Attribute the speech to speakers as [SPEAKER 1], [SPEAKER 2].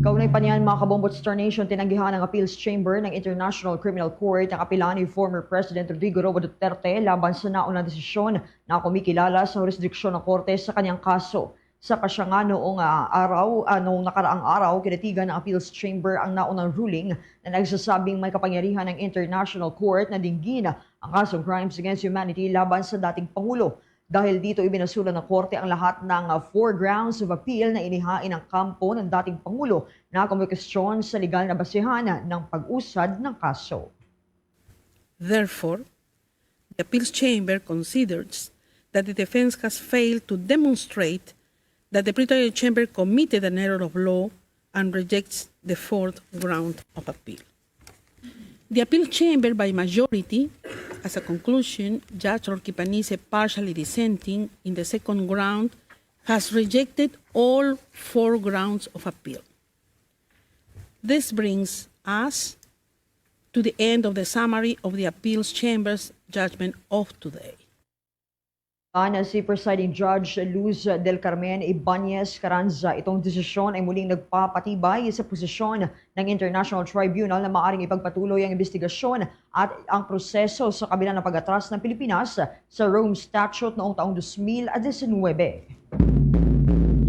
[SPEAKER 1] Kaunay pa niyan mga kabombot Star Nation, tinanggihan ng Appeals Chamber ng International Criminal Court ang kapila ni former President Rodrigo Roa Duterte laban sa naunang desisyon na kumikilala sa jurisdiksyon ng korte sa kanyang kaso. Sa kasya nga noong nakaraang araw, kinatigan ng Appeals Chamber ang naunang ruling na nagsasabing may kapangyarihan ng International Court na dinggin ang kasong crimes against humanity laban sa dating Pangulo. Dahil dito ibinasura ng korte ang lahat ng 4 grounds of appeal na inihain ng kampo ng dating Pangulo na kumwestiyon sa legal na basehan ng pag-usad ng kaso.
[SPEAKER 2] Therefore, the Appeals Chamber considers that the defense has failed to demonstrate that the Pretorial Chamber committed an error of law and rejects the 4th ground of appeal. The Appeal Chamber, by majority, as a conclusion, Judge Roque Panise, partially dissenting in the 2nd ground, has rejected all 4 grounds of appeal. This brings us to the end of the summary of the Appeals Chamber's judgment of today.
[SPEAKER 1] Si Presiding Judge Luz del Carmen Ibanez Carranza, itong desisyon ay muling nagpapatibay sa posisyon ng International Tribunal na maaaring ipagpatuloy ang investigasyon at ang proseso sa kabila ng pag-atras ng Pilipinas sa Rome Statute noong taong 2019.